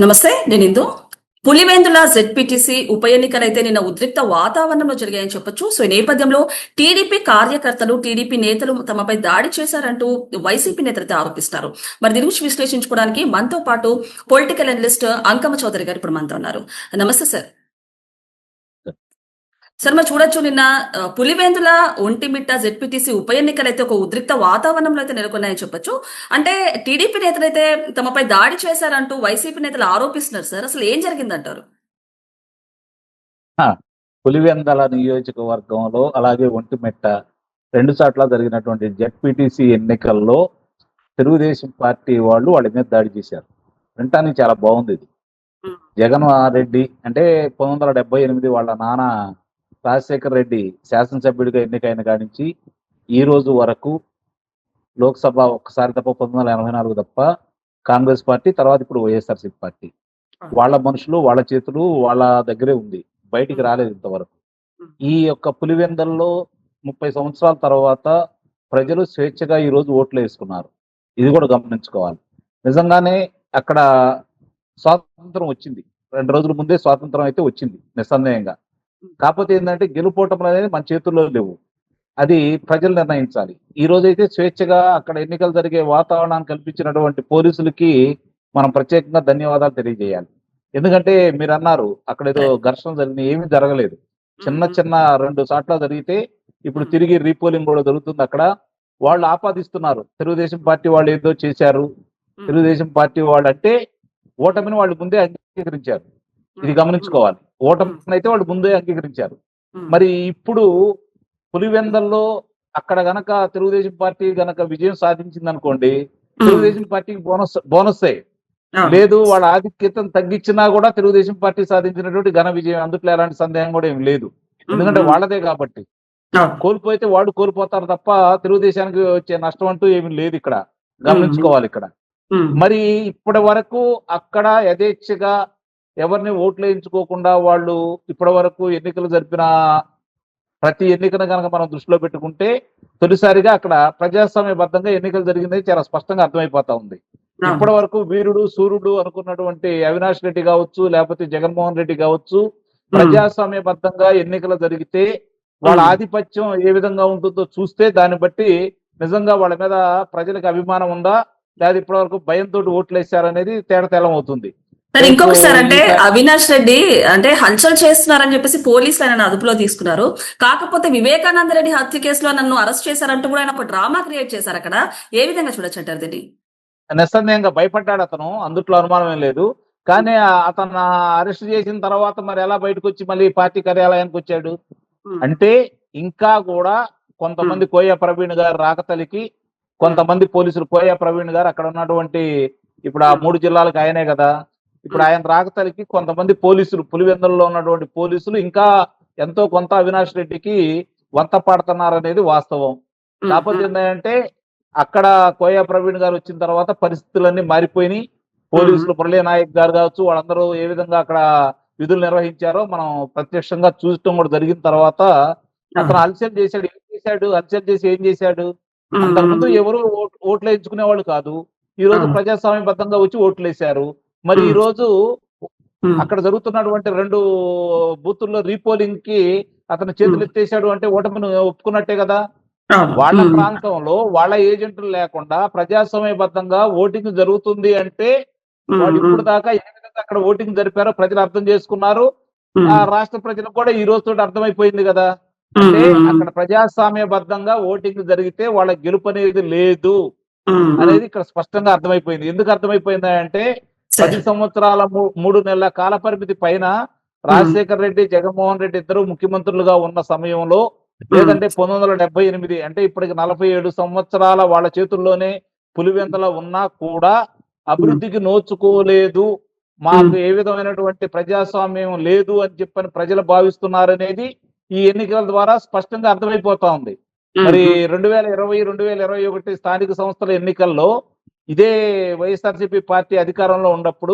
నమస్తే. నేను ఇందు. పులివెందుల జెడ్పీటీసీ ఉప ఎన్నికలైతే నిన్న ఉద్రిక్త వాతావరణంలో జరిగాయని చెప్పొచ్చు. సో, ఈ నేపథ్యంలో టీడీపీ కార్యకర్తలు, టీడీపీ నేతలు తమపై దాడి చేశారంటూ వైసీపీ నేతలైతే ఆరోపిస్తున్నారు. మరి దీని గురించి విశ్లేషించుకోవడానికి మనతో పాటు పొలిటికల్ అనలిస్ట్ అంకమ్మ చౌదరి గారు ఇప్పుడు మనతో ఉన్నారు. నమస్తే సార్. సార్, మరి చూడొచ్చు నిన్న పులివెందుల, ఒంటిమిట్ట జెడ్పీటీసీ ఉప ఎన్నికలైతే ఒక ఉద్రిక్త వాతావరణంలో అయితే నెలకొన్నాయని చెప్పొచ్చు. అంటే టీడీపీ నేతలైతే తమపై దాడి చేశారంటూ వైసీపీ నేతలు ఆరోపిస్తున్నారు సార్. అసలు ఏం జరిగిందంటారు? ఆ! పులివెందల నియోజకవర్గంలో అలాగే ఒంటిమిట్ట 2 చోట్ల జరిగినటువంటి జెడ్పీటీసీ ఎన్నికల్లో తెలుగుదేశం పార్టీ వాళ్ళు వాళ్ళ మీద దాడి చేశారు. వినటానికి చాలా బాగుందిది. హ్మ్. జగన్మోహన్ రెడ్డి అంటే 1978 వాళ్ళ నాన్న రాజశేఖర రెడ్డి శాసనసభ్యుడిగా ఎన్నికైన కాడి నుంచి ఈ రోజు వరకు లోక్సభ ఒక్కసారి తప్ప 1984 తప్ప కాంగ్రెస్ పార్టీ, తర్వాత ఇప్పుడు వైఎస్ఆర్సీపీ పార్టీ. వాళ్ళ మనుషులు, వాళ్ళ చేతులు వాళ్ళ దగ్గరే ఉంది. బయటికి రాలేదు ఇంతవరకు. ఈ యొక్క పులివెందల్లో 30 సంవత్సరాల తర్వాత ప్రజలు స్వేచ్ఛగా ఈ రోజు ఓట్లు వేసుకున్నారు. ఇది కూడా గమనించుకోవాలి. నిజంగానే అక్కడ స్వాతంత్రం వచ్చింది. 2 రోజుల ముందే స్వాతంత్రం అయితే వచ్చింది నిస్సందేహంగా. కాకపోతే ఏంటంటే గెలుపోవటం అనేది మన చేతుల్లో లేవు. అది ప్రజలు నిర్ణయించాలి. ఈ రోజైతే స్వేచ్ఛగా అక్కడ ఎన్నికలు జరిగే వాతావరణాన్ని కల్పించినటువంటి పోలీసులకి మనం ప్రత్యేకంగా ధన్యవాదాలు తెలియజేయాలి. ఎందుకంటే మీరన్నారు అక్కడ ఏదో ఘర్షణ జరిగినాయి, ఏమీ జరగలేదు. చిన్న చిన్న 2 చోట్ల జరిగితే ఇప్పుడు తిరిగి రీపోలింగ్ కూడా జరుగుతుంది అక్కడ. వాళ్ళు ఆపాదిస్తున్నారు. తెలుగుదేశం పార్టీ వాళ్ళు ఏదో చేశారు. తెలుగుదేశం పార్టీ వాళ్ళు అంటే ఓటమిని వాళ్ళు ముందే అంగీకరించారు. ఇది గమనించుకోవాలి. ఓటమిని అయితే వాళ్ళు ముందే అంగీకరించారు. మరి ఇప్పుడు పులివెందల్లో అక్కడ గనక తెలుగుదేశం పార్టీ గనక విజయం సాధించింది అనుకోండి, తెలుగుదేశం పార్టీకి బోనస్ లేదు. వాళ్ళ ఆధిక్యతను తగ్గించినా కూడా తెలుగుదేశం పార్టీ సాధించినటువంటి ఘన విజయం, అందుట్లో ఎలాంటి సందేహం కూడా ఏం లేదు. ఎందుకంటే వాళ్ళదే కాబట్టి. కోల్పోతే వాళ్ళు కోల్పోతారు తప్ప తెలుగుదేశానికి వచ్చే నష్టం అంటూ ఏమి లేదు ఇక్కడ. గమనించుకోవాలి ఇక్కడ. మరి ఇప్పటి వరకు అక్కడ యథేచ్ఛగా ఎవరిని ఓట్లు వేయించుకోకుండా వాళ్ళు ఇప్పటి వరకు ఎన్నికలు జరిపిన ప్రతి ఎన్నికను కనుక మనం దృష్టిలో పెట్టుకుంటే తొలిసారిగా అక్కడ ప్రజాస్వామ్యబద్ధంగా ఎన్నికలు జరిగింది చాలా స్పష్టంగా అర్థమైపోతా ఉంది. ఇప్పటి వరకు వీరుడు సూర్యుడు అనుకున్నటువంటి అవినాష్ రెడ్డి కావచ్చు, లేకపోతే జగన్మోహన్ రెడ్డి కావచ్చు, ప్రజాస్వామ్యబద్ధంగా ఎన్నికలు జరిగితే వాళ్ళ ఆధిపత్యం ఏ విధంగా ఉంటుందో చూస్తే దాన్ని బట్టి నిజంగా వాళ్ళ మీద ప్రజలకు అభిమానం ఉందా, లేదా ఇప్పటి వరకు భయంతో ఓట్లు వేశారనేది తేటతెల్లం అవుతుంది. సార్, ఇంకొకసారి అంటే అవినాష్ రెడ్డి అంటే హల్చల్ చేస్తున్నారని చెప్పేసి పోలీసులు ఆయన అదుపులో తీసుకున్నారు. కాకపోతే వివేకానంద రెడ్డి హత్య కేసులో నన్ను అరెస్ట్ చేశారంటూ కూడా ఆయన ఒక డ్రామా క్రియేట్ చేశారు అక్కడ. ఏ విధంగా చూడొచ్చు అంటారు దీన్ని? నిస్సందేహంగా భయపడ్డాడు అతను, అందుట్లో అనుమానం ఏం లేదు. కానీ అతను అరెస్ట్ చేసిన తర్వాత మరి ఎలా బయటకు వచ్చి మళ్ళీ పార్టీ కార్యాలయానికి వచ్చాడు అంటే ఇంకా కూడా కొంతమంది కోయ ప్రవీణ్ గారు రాకతలికి, కొంతమంది పోలీసులు కోయ ప్రవీణ్ గారు అక్కడ ఉన్నటువంటి ఇప్పుడు ఆ 3 జిల్లాలకు ఆయనే కదా, ఇప్పుడు ఆయన రాకతలికి కొంతమంది పోలీసులు, పులివెందులలో ఉన్నటువంటి పోలీసులు ఇంకా ఎంతో కొంత అవినాష్ రెడ్డికి వంత పాడుతున్నారనేది వాస్తవం. కాకపోతే ఏంటంటే అక్కడ కోయ ప్రవీణ్ గారు వచ్చిన తర్వాత పరిస్థితులన్నీ మారిపోయినాయి. పోలీసులు మురళీ నాయక్ గారు కావచ్చు, వాళ్ళందరూ ఏ విధంగా అక్కడ విధులు నిర్వహించారో మనం ప్రత్యక్షంగా చూడటం కూడా జరిగిన తర్వాత అతను అలసల్ చేశాడు. ఏం చేశాడు? అలసల్ చేసి ఏం చేశాడు? అంతకుముందు ఎవరు ఓట్లు వేయించుకునే వాళ్ళు కాదు. ఈ రోజు ప్రజాస్వామ్యబద్ధంగా వచ్చి ఓట్లు వేశారు. మరి ఈ రోజు అక్కడ జరుగుతున్నటువంటి 2 బూతుల్లో రీపోలింగ్ కి అతను చేతులు ఎత్తేసాడు అంటే ఓటమిని ఒప్పుకున్నట్టే కదా. వాళ్ళ ప్రాంతంలో వాళ్ళ ఏజెంట్లు లేకుండా ప్రజాస్వామ్యబద్ధంగా ఓటింగ్ జరుగుతుంది అంటే వాళ్ళు ఇప్పుడు దాకా ఏ విధంగా అక్కడ ఓటింగ్ జరిపారో ప్రజలు అర్థం చేసుకున్నారు. ఆ రాష్ట్ర ప్రజలకు కూడా ఈ రోజుతో అర్థమైపోయింది కదా. అంటే అక్కడ ప్రజాస్వామ్యబద్ధంగా ఓటింగ్ జరిగితే వాళ్ళ గెలుపు అనేది లేదు అనేది ఇక్కడ స్పష్టంగా అర్థమైపోయింది. ఎందుకు అర్థమైపోయింది అంటే 10 సంవత్సరాల 3 నెలల కాల పరిమితి పైన రాజశేఖర రెడ్డి, జగన్మోహన్ రెడ్డి ఇద్దరు ముఖ్యమంత్రులుగా ఉన్న సమయంలో, లేదంటే 1978 అంటే ఇప్పటికి 47 సంవత్సరాల వాళ్ళ చేతుల్లోనే పులివెందుల ఉన్నా కూడా అభివృద్ధికి నోచుకోలేదు, మాకు ఏ విధమైనటువంటి ప్రజాస్వామ్యం లేదు అని చెప్పని ప్రజలు భావిస్తున్నారనేది ఈ ఎన్నికల ద్వారా స్పష్టంగా అర్థమైపోతా ఉంది. మరి 2020, 2021 స్థానిక సంస్థల ఎన్నికల్లో ఇదే వైఎస్ఆర్సీపీ పార్టీ అధికారంలో ఉన్నప్పుడు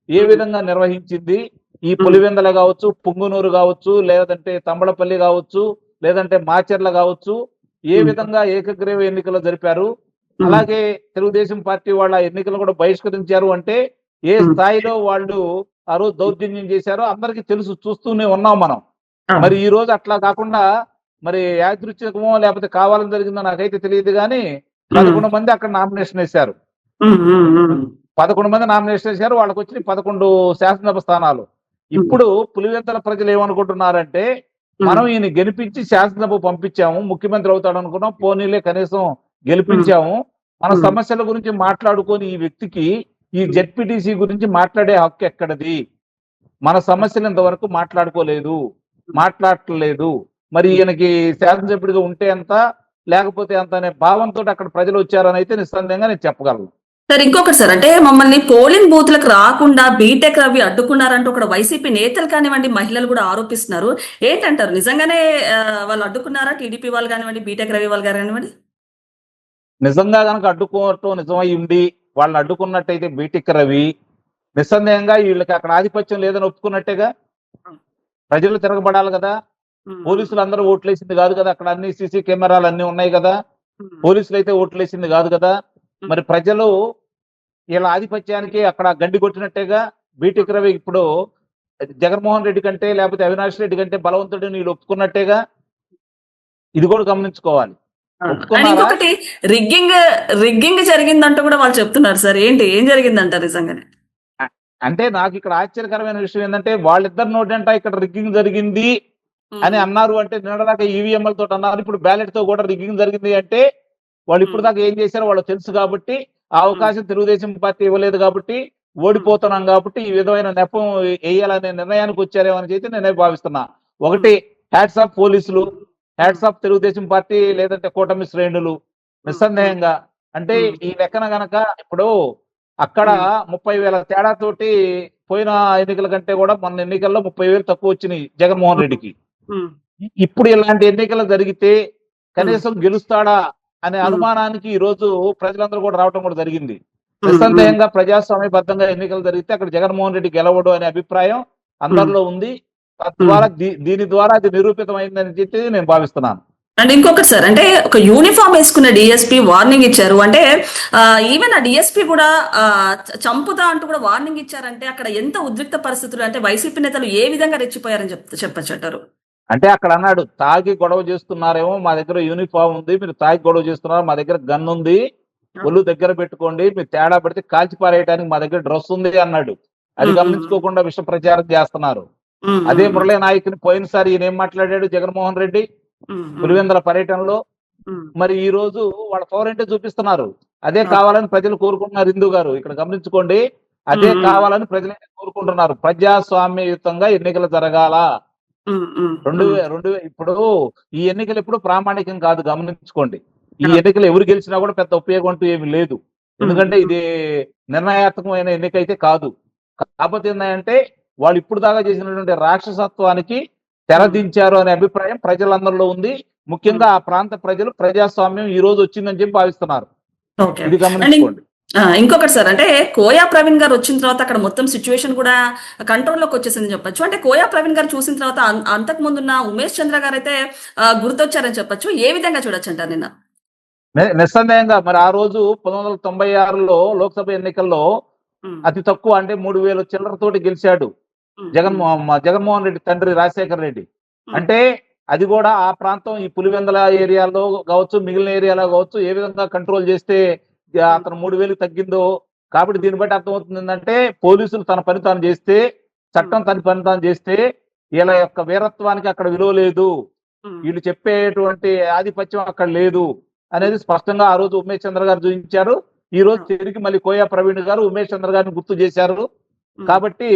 ఏ విధంగా నిర్వహించింది, ఈ పులివెందుల కావచ్చు, పుంగునూరు కావచ్చు, లేదంటే తంబళపల్లి కావచ్చు, లేదంటే మాచర్ల కావచ్చు, ఏ విధంగా ఏకగ్రీవ ఎన్నికలు జరిపారు. అలాగే తెలుగుదేశం పార్టీ వాళ్ళ ఎన్నికలు కూడా బహిష్కరించారు అంటే ఏ స్థాయిలో వాళ్ళు ఆ రోజు దౌర్జన్యం చేశారో అందరికీ తెలుసు, చూస్తూనే ఉన్నాం మనం. మరి ఈ రోజు అట్లా కాకుండా మరి యాదృచ్ఛికమో లేకపోతే కావాలని జరిగిందో నాకైతే తెలియదు కానీ 11 మంది అక్కడ నామినేషన్ వేశారు. 11 మంది నామినేషన్ వేశారు. వాళ్ళకి వచ్చిన 11 శాసనసభ స్థానాలు. ఇప్పుడు పులివెందుల ప్రజలు ఏమనుకుంటున్నారంటే, మనం ఈయన గెలిపించి శాసనసభ పంపించాము, ముఖ్యమంత్రి అవుతాడు అనుకున్నాం, పోనీలే కనీసం గెలిపించాము, మన సమస్యల గురించి మాట్లాడుకొని ఈ వ్యక్తికి ఈ జెడ్పీటీసీ గురించి మాట్లాడే హక్కు ఎక్కడది? మన సమస్యలు ఇంతవరకు మాట్లాడట్లేదు. మరి ఈయనకి శాసనసభ్యుడిగా ఉంటే ఎంత, లేకపోతే ఎంత అనే భావంతో అక్కడ ప్రజలు వచ్చారని అయితే నిస్సందేహంగా నేను చెప్పగలను. సార్ ఇంకొకటి సార్, అంటే మమ్మల్ని పోలింగ్ బూత్లకు రాకుండా బీటెక్ రవి అడ్డుకున్నారంటూ ఒక వైసీపీ నేతలు కానివ్వండి, మహిళలు కూడా ఆరోపిస్తున్నారు. ఏంటంటారు, నిజంగానే వాళ్ళు అడ్డుకున్నారా? టీడీపీ వాళ్ళు కానివ్వండి, బీటెక్ రవి వాళ్ళు కానివ్వండి. నిజంగా కనుక అడ్డుకోవటం నిజమై ఉండి వాళ్ళని అడ్డుకున్నట్టయితే బీటెక్ రవి నిస్సందేహంగా వీళ్ళకి అక్కడ ఆధిపత్యం లేదని ఒప్పుకున్నట్టేగా. ప్రజలు తిరగబడాలి కదా, పోలీసులు అందరూ ఓట్లేసింది కాదు కదా, అక్కడ అన్ని సీసీ కెమెరాలు అన్ని ఉన్నాయి కదా, పోలీసులు అయితే ఓట్లేసింది కాదు కదా. మరి ప్రజలు వీళ్ళ ఆధిపత్యానికి అక్కడ గండి కొట్టినట్టేగా. బీటెక్ రవి ఇప్పుడు జగన్మోహన్ రెడ్డి కంటే లేకపోతే అవినాష్ రెడ్డి కంటే బలవంతుడు వీళ్ళు ఒప్పుకున్నట్టేగా. ఇది కూడా గమనించుకోవాలి. ఇంకొకటి రిగ్గింగ్ జరిగిందంటూ కూడా వాళ్ళు చెప్తున్నారు సార్. ఏం జరిగిందంటారు నిజంగానే? అంటే నాకు ఇక్కడ ఆశ్చర్యకరమైన విషయం ఏంటంటే, వాళ్ళిద్దరు నోటంట ఇక్కడ రిగ్గింగ్ జరిగింది అని అన్నారు. అంటే నిన్నదాకా ఈవీఎంలతో అన్నారు, ఇప్పుడు బ్యాలెట్ తో కూడా రిగ్గింగ్ జరిగింది అంటే వాళ్ళు ఇప్పుడు దాకా ఏం చేశారో వాళ్ళు తెలుసు కాబట్టి, ఆ అవకాశం తెలుగుదేశం పార్టీ ఇవ్వలేదు కాబట్టి, ఓడిపోతున్నాం కాబట్టి ఈ విధమైన నెపం వేయాలనే నిర్ణయానికి వచ్చారేమో అని అయితే నేనే భావిస్తున్నా. ఒకటి, హ్యాట్స్ ఆఫ్ పోలీసులు, హ్యాట్స్ ఆఫ్ తెలుగుదేశం పార్టీ లేదంటే కూటమి శ్రేణులు. నిస్సందేహంగా అంటే ఈ లెక్కన గనక ఇప్పుడు అక్కడ 30,000 తేడాతోటి పోయిన ఎన్నికల కంటే కూడా మొన్న ఎన్నికల్లో 30,000 తక్కువ వచ్చినాయి జగన్మోహన్ రెడ్డికి. ఇప్పుడు ఇలాంటి ఎన్నికలు జరిగితే కనీసం గెలుస్తాడా అనే అనుమానానికి ఈ రోజు ప్రజలందరూ కూడా రావడం కూడా జరిగింది. నిస్సందేహంగా ప్రజాస్వామ్యబద్ధంగా ఎన్నికలు జరిగితే అక్కడ జగన్మోహన్ రెడ్డి గెలవడు అనే అభిప్రాయం అందరిలో ఉంది. తద్వారా దీని ద్వారా అది నిరూపితమైందని చెప్పి నేను భావిస్తున్నాను. అండ్ ఇంకొకటి సార్, అంటే ఒక యూనిఫామ్ వేసుకున్న డిఎస్పీ వార్నింగ్ ఇచ్చారు. అంటే ఈవెన్ ఆ డిఎస్పీ కూడా చంపుతా అంటూ కూడా వార్నింగ్ ఇచ్చారంటే అక్కడ ఎంత ఉద్రిక్త పరిస్థితులు, అంటే వైసీపీ నేతలు ఏ విధంగా రెచ్చిపోయారని చెప్పచ్చు అంటారు? అంటే అక్కడ అన్నాడు, తాగి గొడవ చేస్తున్నారేమో, మా దగ్గర యూనిఫామ్ ఉంది, మీరు తాగి గొడవ చేస్తున్నారు, మా దగ్గర గన్ ఉంది, ఒళ్ళు దగ్గర పెట్టుకోండి, మీరు తేడా పెడితే కాల్చి పారేయడానికి మా దగ్గర డ్రెస్ ఉంది అన్నాడు. అది గమనించుకోకుండా విష ప్రచారం చేస్తున్నారు. అదే మురళీ నాయకుని పోయినసారి ఈయన ఏం మాట్లాడాడు జగన్మోహన్ రెడ్డి పులివెందుల పర్యటనలో. మరి ఈ రోజు వాళ్ళ పవర్ ఏంటో చూపిస్తున్నారు. అదే కావాలని ప్రజలు కోరుకుంటున్నారు. హిందూ గారు ఇక్కడ గమనించుకోండి, అదే కావాలని ప్రజలు కోరుకుంటున్నారు. ప్రజాస్వామ్యయుతంగా ఎన్నికలు జరగాల. ఇప్పుడు ఈ ఎన్నికలు ఎప్పుడు ప్రామాణికం కాదు, గమనించుకోండి. ఈ ఎన్నికలు ఎవరు గెలిచినా కూడా పెద్ద ఉపయోగం అంటూ ఏమి లేదు. ఎందుకంటే ఇది నిర్ణయాత్మకమైన ఎన్నిక అయితే కాదు. కాకపోతే ఏంటంటే వాళ్ళు ఇప్పుడు దాకా చేసినటువంటి రాక్షసత్వానికి తెరదించారు అనే అభిప్రాయం ప్రజలందరిలో ఉంది. ముఖ్యంగా ఆ ప్రాంత ప్రజలు ప్రజాస్వామ్యం ఈ రోజు వచ్చిందని చెప్పి భావిస్తున్నారు. ఇది గమనించుకోండి. ఇంకొకటి సార్, అంటే కోయా ప్రవీణ్ గారు వచ్చిన తర్వాత అక్కడ మొత్తం సిచ్యువేషన్ కూడా కంట్రోల్లోకి వచ్చేసిందని చెప్పొచ్చు. అంటే కోయా ప్రవీణ్ గారు చూసిన తర్వాత అంతకు ముందున్న ఉమేష్ చంద్ర గారు అయితే గుర్తొచ్చారని చెప్పొచ్చు. ఏ విధంగా చూడొచ్చు అంటారు నిన్న? నిస్సందేహంగా మరి ఆ రోజు 1996లో లోక్సభ ఎన్నికల్లో అతి తక్కువ అంటే 3,000 చిల్లరతోటి గెలిచాడు జగన్మోహన్ రెడ్డి తండ్రి రాజశేఖర్ రెడ్డి. అంటే అది కూడా ఆ ప్రాంతం ఈ పులివెందుల ఏరియాలో కావచ్చు, మిగిలిన ఏరియాలో కావచ్చు, ఏ విధంగా కంట్రోల్ చేస్తే అతను 3,000 తగ్గిందో. కాబట్టి దీన్ని బట్టి అర్థమవుతుంది ఏంటంటే, పోలీసులు తన పని తాను చేస్తే, చట్టం తన పని తాను చేస్తే వీళ్ళ యొక్క వీరత్వానికి అక్కడ విలువ లేదు, వీళ్ళు చెప్పేటువంటి ఆధిపత్యం అక్కడ లేదు అనేది స్పష్టంగా ఆ రోజు ఉమేష్ చంద్ర గారు చూపించారు. ఈ రోజు తిరిగి మళ్ళీ కోయా ప్రవీణ్ గారు ఉమేష్ చంద్ర గారిని గుర్తు చేశారు. కాబట్టి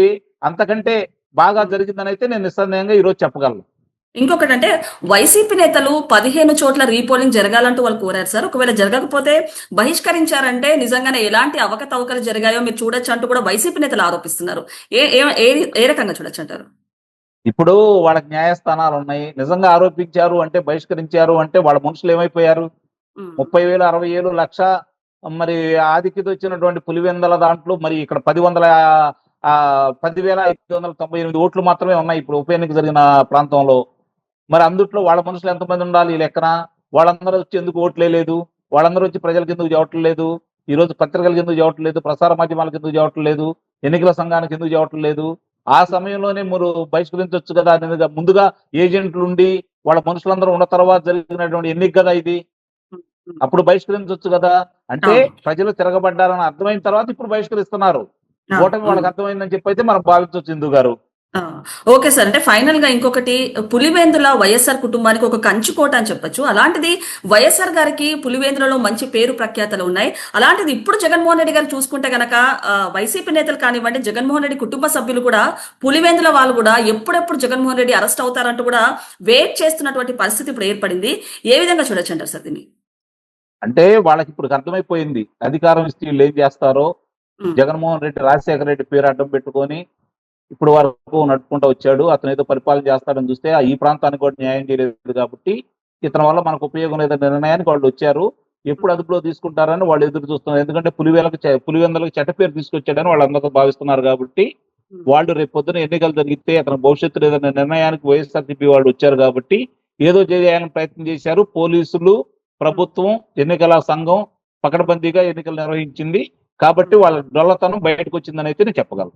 అంతకంటే బాగా జరిగిందని అయితే నేను నిస్సందేహంగా ఈ రోజు చెప్పగలను. ఇంకొకటి, అంటే వైసీపీ నేతలు 15 చోట్ల రీపోలింగ్ జరగాలంటూ వాళ్ళు కోరారు సార్. ఒకవేళ జరగకపోతే బహిష్కరించారంటే నిజంగానే ఎలాంటి అవకతవకలు జరిగాయో మీరు చూడొచ్చు అంటూ కూడా వైసీపీ నేతలు ఆరోపిస్తున్నారు. ఏ రకంగా చూడొచ్చు అంటారు? ఇప్పుడు వాళ్ళకి న్యాయస్థానాలు ఉన్నాయి. నిజంగా ఆరోపించారు అంటే, బహిష్కరించారు అంటే వాళ్ళ మనుషులు ఏమైపోయారు? 30,000, 60,000, 1,00,000 మరి ఆదిక్యత వచ్చినటువంటి పులివెందుల దాంట్లో మరి ఇక్కడ 10,598 ఓట్లు మాత్రమే ఉన్నాయి ఇప్పుడు ఉప ఎన్నిక జరిగిన ప్రాంతంలో. మరి అందుట్లో వాళ్ళ మనుషులు ఎంతమంది ఉండాలి ఈ లెక్కన? వాళ్ళందరూ వచ్చి ఎందుకు ఓట్లేదు? వాళ్ళందరూ వచ్చి ప్రజలకు ఎందుకు చెప్పట్లేదు? ఈ రోజు పత్రికలకు ఎందుకు చెప్పట్లేదు? ప్రసార మాధ్యమాలకు ఎందుకు చెప్పట్లేదు? ఎన్నికల సంఘానికి ఎందుకు చెప్పటం లేదు? ఆ సమయంలోనే మీరు బహిష్కరించవచ్చు కదా అనేది ముందుగా ఏజెంట్లు ఉండి వాళ్ళ మనుషులందరూ ఉన్న తర్వాత జరిగినటువంటి ఎన్నిక కదా ఇది. అప్పుడు బహిష్కరించవచ్చు కదా. అంటే అవును. ప్రజలు తిరగబడ్డారని అర్థమైన తర్వాత ఇప్పుడు బహిష్కరిస్తున్నారు. ఆ! ఓటమి హ్మ్. వాళ్ళకి అర్థమైందని చెప్పి అయితే మనం భావించవచ్చు సింధు గారు. ఆ! Okay sir. అంటే ఫైనల్‌గా ఇంకొకటి పులివెందుల వైఎస్ఆర్ కుటుంబానికి ఒక కంచుకోట అని చెప్పొచ్చు. అలాంటిది వైఎస్ఆర్ గారికి పులివెందులలో మంచి పేరు ప్రఖ్యాతలు ఉన్నాయి. అలాంటిది ఇప్పుడు జగన్మోహన్ రెడ్డి గారు చూసుకుంటే గనక వైసీపీ నేతలు కానివ్వండి, జగన్మోహన్ రెడ్డి కుటుంబ సభ్యులు కూడా పులివెందుల వాళ్ళు కూడా ఎప్పుడెప్పుడు జగన్మోహన్ రెడ్డి అరెస్ట్ అవుతారంటూ కూడా వెయిట్ చేస్తున్నటువంటి పరిస్థితి ఇప్పుడు ఏర్పడింది. ఏ విధంగా చూడొచ్చంటారు సార్ దీన్ని? అంటే వాళ్ళకి ఇప్పుడు అర్థమైపోయింది. అధికారం ఇస్తే వీళ్ళు ఏం చేస్తారో. హ్మ్. జగన్మోహన్ రెడ్డి రాజశేఖర రెడ్డి పేరు అడ్డం పెట్టుకొని ఇప్పుడు వరకు నడుపుకుంటూ వచ్చాడు. అతను ఏదో పరిపాలన చేస్తాడని చూస్తే ఈ ప్రాంతానికి కూడా న్యాయం చేయలేదు కాబట్టి ఇతని వల్ల మనకు ఉపయోగం లేదనే నిర్ణయానికి వాళ్ళు వచ్చారు. ఎప్పుడు అదుపులో తీసుకుంటారని వాళ్ళు ఎదురు చూస్తున్నారు. ఎందుకంటే పులివెందులకు చెడ్డ పేరు తీసుకొచ్చాడని వాళ్ళందరూ భావిస్తున్నారు కాబట్టి హ్మ్. వాళ్ళు రేపు పొద్దున ఎన్నికలు జరిగితే అతని భవిష్యత్తు లేదనే నిర్ణయానికి వైఎస్ఆర్సీపీ వాళ్ళు వచ్చారు కాబట్టి ఏదో చేయాలని ప్రయత్నం చేశారు. పోలీసులు, ప్రభుత్వం, ఎన్నికల సంఘం పకడ్బందీగా ఎన్నికలు నిర్వహించింది. కాబట్టి వాళ్ళ డొల్లతనం బయటకు వచ్చిందని అయితే నేను చెప్పగలను.